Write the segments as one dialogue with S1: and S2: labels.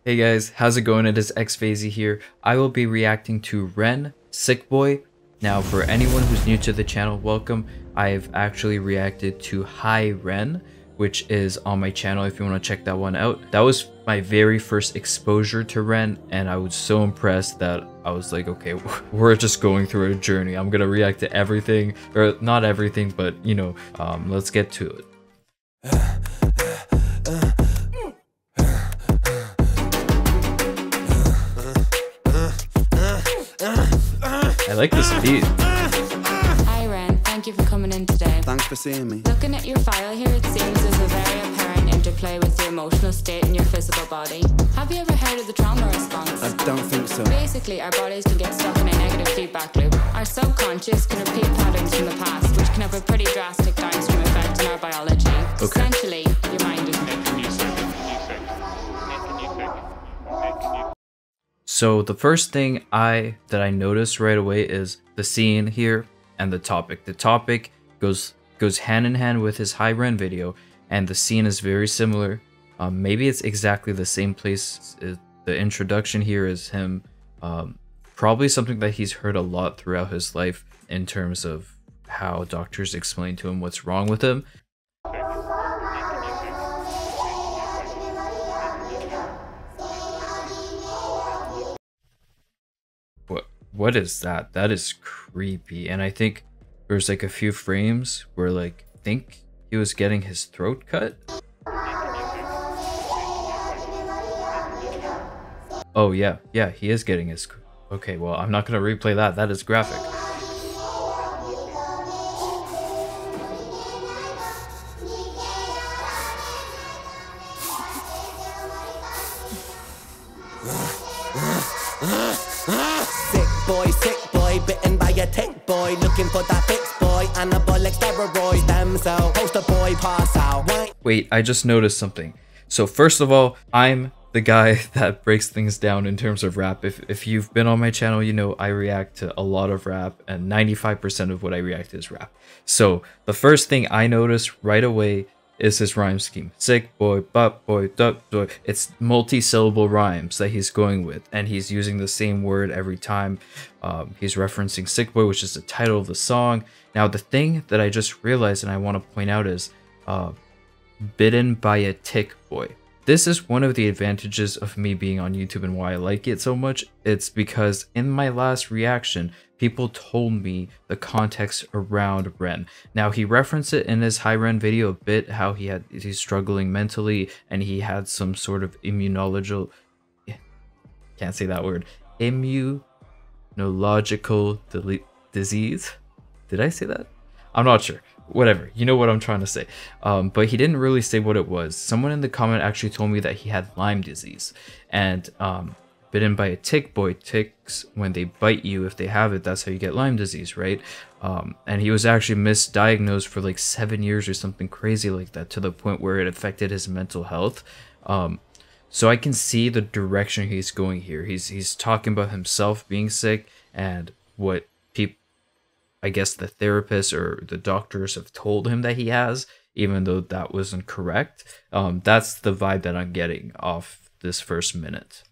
S1: Hey guys, how's it going? It is xFayze here. I will be reacting to Ren, Sick Boi. Now for anyone who's new to the channel, welcome. I've actually reacted to Hi Ren, which is on my channel if you want to check that one out. That was my very first exposure to Ren, and I was so impressed that I was like, okay, we're just going through a journey. I'm gonna react to everything, or not everything, but you know, let's get to it. I like this beat.
S2: Hi Ren, thank you for coming in today.
S3: Thanks for seeing me.
S2: Looking at your file here, it seems there's a very apparent interplay with your emotional state and your physical body. Have you ever heard of the trauma response?
S3: I don't think so.
S2: Basically, our bodies can get stuck in a negative feedback loop. Our subconscious can repeat patterns from the past, which can have a pretty drastic downstream effect on our biology.
S1: Okay.
S2: Essentially, your mind is...
S1: So the first thing that I noticed right away is the scene here and the topic. The topic goes hand in hand with his Hi Ren video, and the scene is very similar. Maybe it's exactly the same place. The introduction here is him, probably something that he's heard a lot throughout his life in terms of how doctors explain to him what's wrong with him. What is that? That is creepy. And I think there's like a few frames where like I think he was getting his throat cut. Oh yeah, he is getting his... Okay, well, I'm not gonna replay that. That is graphic.
S4: Sick boy, bitten by a tick boy, looking for that fix boy, anabolic steroids, damn so, poster boy, pass out.
S1: Wait, I just noticed something. So first of all, I'm the guy that breaks things down in terms of rap. If you've been on my channel, you know I react to a lot of rap, and 95% of what I react to is rap. So the first thing I noticed right away is his rhyme scheme. Sick boy, butt boy, duck boy. It's multi-syllable rhymes that he's going with, and he's using the same word every time. He's referencing Sick Boy, which is the title of the song. Now, the thing that I just realized and I want to point out is bitten by a tick boy. This is one of the advantages of me being on YouTube and why I like it so much. It's because in my last reaction, people told me the context around Ren. Now, he referenced it in his Hi Ren video a bit, how he's struggling mentally and he had some sort of immunological... Can't say that word. Immunological disease? Did I say that? I'm not sure. Whatever, you know what I'm trying to say. But he didn't really say what it was. Someone in the comment actually told me that he had Lyme disease, and bitten by a tick boy. Ticks, when they bite you, if they have it, that's how you get Lyme disease, right? And he was actually misdiagnosed for like 7 years or something crazy like that, to the point where it affected his mental health. So I can see the direction he's going here. He's talking about himself being sick and what people, I guess the therapist or the doctors have told him that he has, even though that wasn't correct. That's the vibe that I'm getting off this first minute.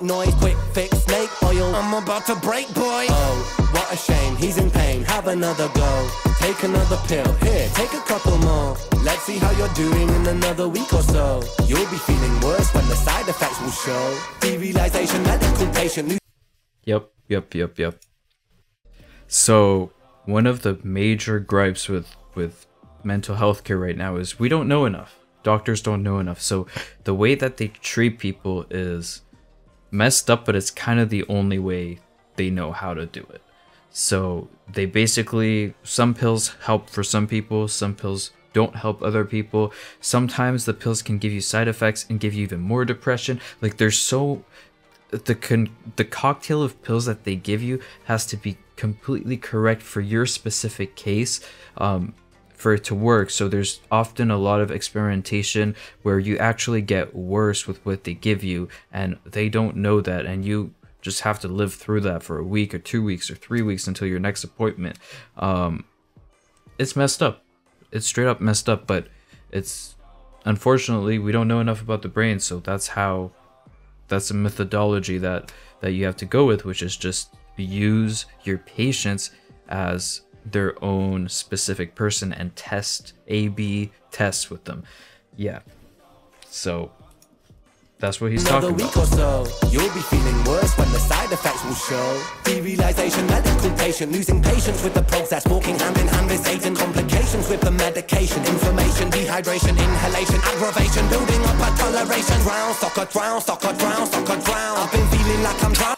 S4: Noise, quick fix, snake oil. I'm about to break, boy. Oh, what a shame, he's in pain. Have another go. Take another pill. Here, take a couple more. Let's see how you're doing in another week or so. You'll be feeling worse when the side effects will show. Derealization, medical patient.
S1: Yep. So one of the major gripes with mental health care right now is we don't know enough. Doctors don't know enough. So the way that they treat people is messed up, but it's kind of the only way they know how to do it. So they basically, some pills help for some people, some pills don't help other people. Sometimes the pills can give you side effects and give you even more depression. Like there's so... The cocktail of pills that they give you has to be completely correct for your specific case for it to work. So there's often a lot of experimentation where you actually get worse with what they give you, and they don't know that, and you just have to live through that for a week or 2 weeks or 3 weeks until your next appointment. It's messed up. It's straight up messed up, but it's unfortunately we don't know enough about the brain, so that's how that's a methodology that you have to go with, which is just use your patients as their own specific person and test A/B tests with them. Yeah, so that's what he's talking about.
S4: Another week or so, you'll be feeling worse when the side effects will show. Derealization, medical patient, losing patience with the process, walking hand in hand with Satan, complications with the medication, inflammation, dehydration, inhalation, aggravation, building up a toleration. Drown, soccer, drown, soccer, drown, soccer, drown. I've been feeling like I'm drowning.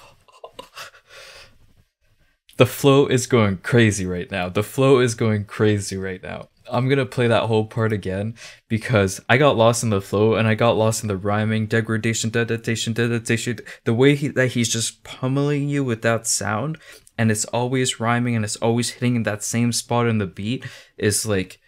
S1: The flow is going crazy right now. The flow is going crazy right now. I'm gonna play that whole part again because I got lost in the flow and I got lost in the rhyming, degradation, degradation. The way that he's just pummeling you with that sound, and it's always rhyming and it's always hitting that same spot in the beat is like,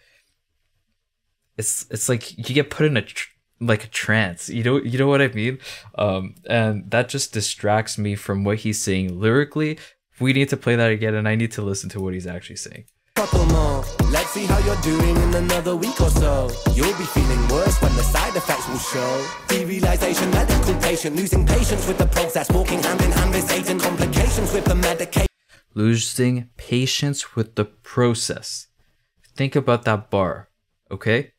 S1: it's like you get put in a trance. You know what I mean? And that just distracts me from what he's saying lyrically. We need to play that again, and I need to listen to what he's actually saying.
S4: Couple more. Let's see how you're doing in another week or so. You'll be feeling worse when the side effects will show. Derealization, medical patient, losing patience with the process, walking hand in hand with Satan, complications with the medication.
S1: Losing patience with the process. Think about that bar, okay?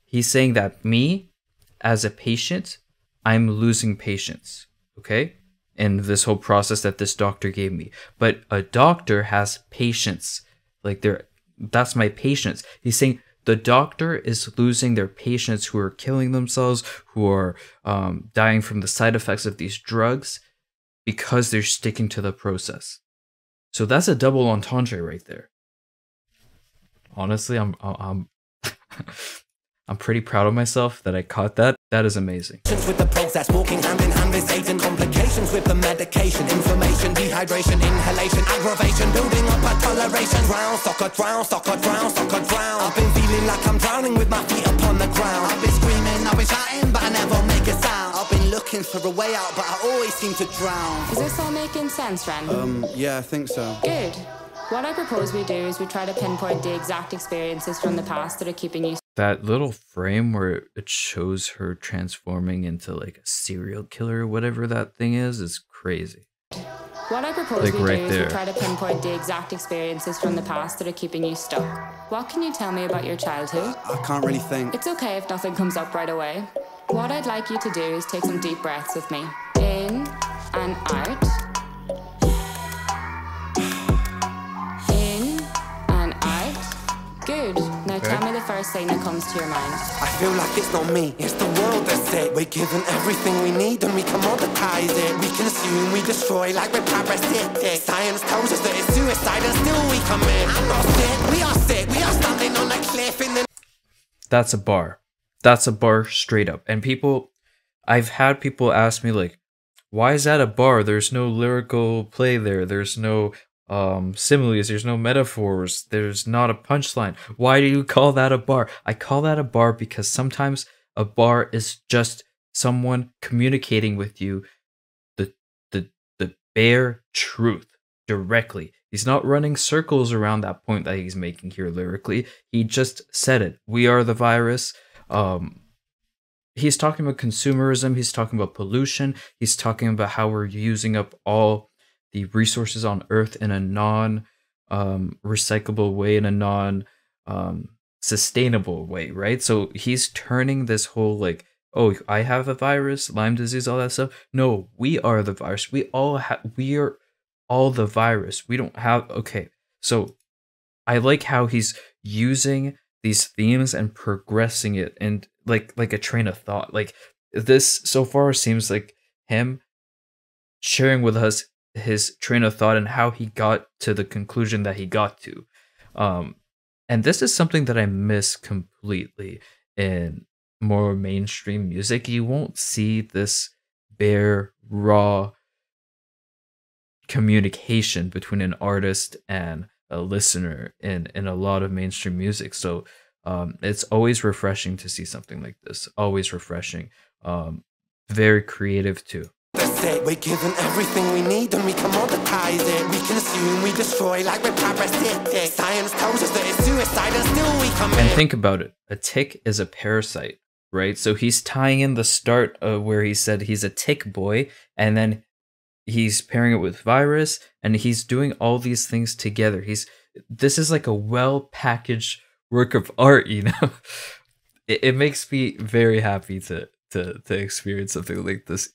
S1: He's saying that me, as a patient, I'm losing patience, okay? In this whole process that this doctor gave me. But a doctor has patience. Like that's my patience. He's saying the doctor is losing their patients who are killing themselves, who are dying from the side effects of these drugs because they're sticking to the process. So that's a double entendre right there. Honestly, I'm I'm pretty proud of myself that I caught that. That is amazing.
S4: With the process, walking hand in hand with Satan, complications with the medication, inflammation, dehydration, inhalation, aggravation, building up a toleration. Drown, soccer, drown, soccer, drown, soccer, drown. I've been feeling like I'm drowning with my feet upon the ground. I've been screaming, I've been shouting, but I never make a sound. I've been looking for a way out, but I always seem to drown.
S2: Is this all making sense, Ren?
S3: Yeah, I think so.
S2: Good. What I propose we do is we try to pinpoint the exact experiences from the past that are keeping you.
S1: That little frame where it shows her transforming into like a serial killer, whatever that thing is crazy.
S2: What I propose
S1: Like
S2: we
S1: right
S2: do is
S1: there.
S2: we try to pinpoint the exact experiences from the past that are keeping you stuck. What can you tell me about your childhood?
S3: I can't really think.
S2: It's okay if nothing comes up right away. What I'd like you to do is take some deep breaths with me. In and out. In and out. Good. Now tell me the first thing that comes to your mind.
S4: I feel like it's not me, it's the world that's it. We're given everything we need and we commoditize it. We consume, we destroy like we're parasitic. Science tells us that it's suicide and still we commit. I'm not sick, we are sick. We are standing on a cliff in the...
S1: That's a bar. That's a bar straight up. And I've had people ask me like, why is that a bar? There's no lyrical play there. There's no similes, there's no metaphors, there's not a punchline. Why do you call that a bar? I call that a bar because sometimes a bar is just someone communicating with you the bare truth directly. He's not running circles around that point that he's making here lyrically. He just said it. We are the virus. He's talking about consumerism, he's talking about pollution, he's talking about how we're using up all the resources on Earth in a non-recyclable way, in a non-sustainable way, right? So he's turning this whole like, oh, I have a virus, Lyme disease, all that stuff. No, we are the virus. We are all the virus. We don't have, okay. So I like how he's using these themes and progressing it and like a train of thought. Like this so far seems like him sharing with us his train of thought and how he got to the conclusion that he got to. And this is something that I miss completely in more mainstream music. You won't see this bare, raw communication between an artist and a listener in a lot of mainstream music. So it's always refreshing to see something like this. Always refreshing. Very creative too.
S4: That's it, we're given everything we need and we commoditize it. We consume, we destroy like we're parasitic. Science tells us that it's suicide and still we commit.
S1: And think about it. A tick is a parasite. right? So he's tying in the start of where he said he's a tick boy, and then he's pairing it with virus, and he's doing all these things together. This is like a well packaged work of art, you know. It makes me very happy to experience something like this.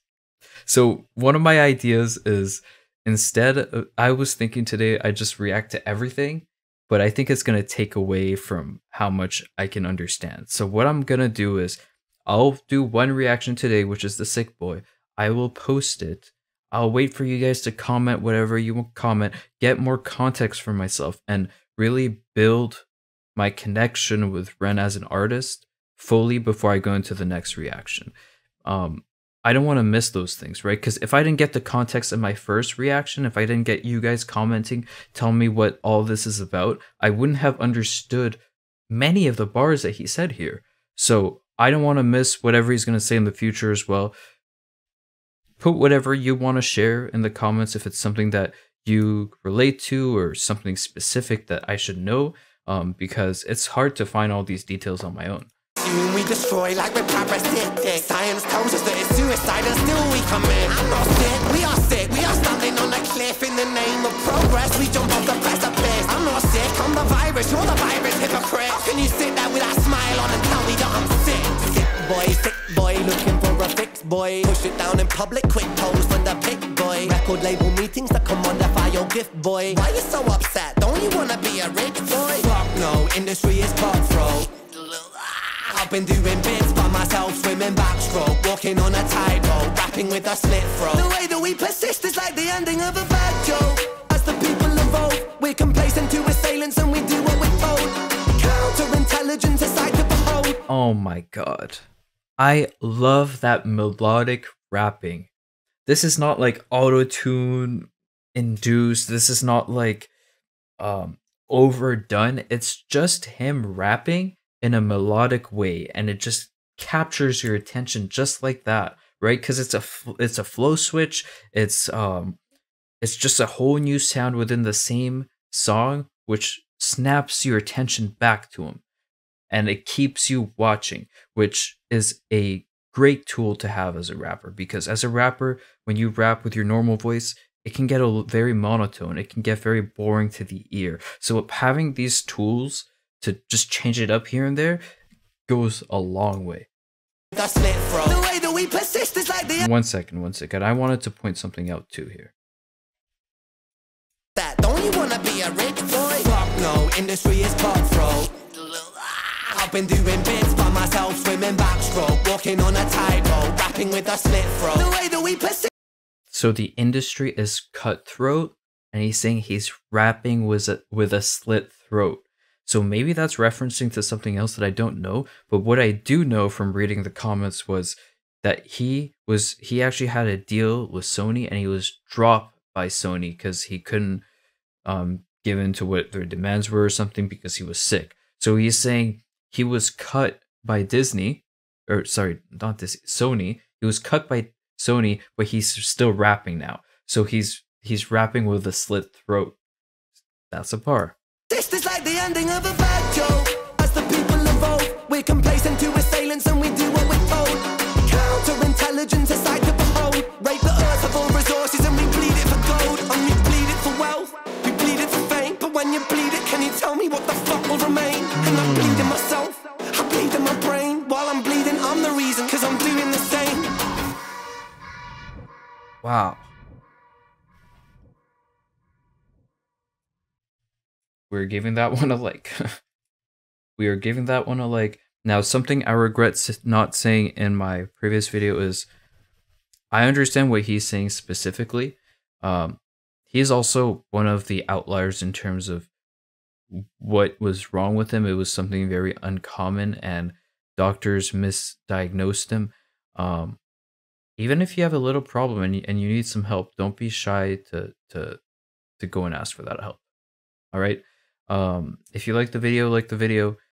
S1: So one of my ideas is, I was thinking today I just react to everything, but I think it's going to take away from how much I can understand. So what I'm going to do is I'll do one reaction today, which is the Sick Boi. I will post it. I'll wait for you guys to comment whatever you want to comment, get more context for myself, and really build my connection with Ren as an artist fully before I go into the next reaction. I don't want to miss those things, right? Because if I didn't get the context in my first reaction, if I didn't get you guys commenting, telling me what all this is about, I wouldn't have understood many of the bars that he said here. So I don't want to miss whatever he's going to say in the future as well. Put whatever you want to share in the comments if it's something that you relate to or something specific that I should know, because it's hard to find all these details on my own.
S4: We destroy like we're parasitic. Science tells us that it's suicide and still we come in. I'm not sick, we are sick. We are standing on a cliff in the name of progress. We jump off the precipice. I'm not sick, I'm the virus. You're the virus, hypocrite. How can you sit there with that smile on and tell me that I'm sick? Sick boy, looking for a fix, boy. Push it down in public, quick pose for the pick, boy. Record label meetings that commodify your gift, boy. Why you so upset? Don't you wanna be a rich boy? Fuck no, industry is cutthroat. I've been doing bits by myself, swimming backstroke, walking on a tightrope, rapping with a slit throat. The way that we persist is like the ending of a bad joke. As the people evolve, we're complacent to assailants and we do what we're told. Counterintelligence is sight to behold.
S1: Oh my god. I love that melodic rapping. This is not like auto-tune induced. This is not like overdone. It's just him rapping in a melodic way, and it just captures your attention just like that, right? Because it's a flow switch. It's just a whole new sound within the same song, which snaps your attention back to him, and it keeps you watching, which is a great tool to have as a rapper. Because as a rapper, when you rap with your normal voice, it can get very monotone. It can get very boring to the ear. So having these tools to just change it up here and there goes a long way. One second. I wanted to point something out too here.
S4: Don't you wanna be a rich boy? Fuck no, industry is cutthroat. I've been doing bits by myself, swimming backstroke, walking on a tightrope, rapping with a slit throat. The way that we persist.
S1: So the industry is cutthroat, and he's saying he's rapping with a slit throat. So maybe that's referencing to something else that I don't know, but what I do know from reading the comments was that he actually had a deal with Sony, and he was dropped by Sony because he couldn't give in to what their demands were or something because he was sick. So he's saying he was cut by Disney, or sorry, not Disney, Sony. He was cut by Sony, but he's still rapping now. So he's rapping with a slit throat. That's a bar.
S4: This is like the ending of a bad joke. As the people evolve, we're complacent to assailants and we do what we're told. Counterintelligence is sight to behold. Rape the earth of all resources and we bleed it for gold. And we bleed it for wealth, we bleed it for fame. But when you bleed it, can you tell me what the fuck will remain? And I'm bleeding myself, I bleed in my brain. While I'm bleeding, I'm the reason, cause I'm doing the same.
S1: Wow. We're giving that one a like. We are giving that one a like. Now, something I regret not saying in my previous video is I understand what he's saying specifically. He's also one of the outliers in terms of what was wrong with him. It was something very uncommon, and doctors misdiagnosed him. Even if you have a little problem and you need some help, don't be shy to go and ask for that help. All right. If you like the video,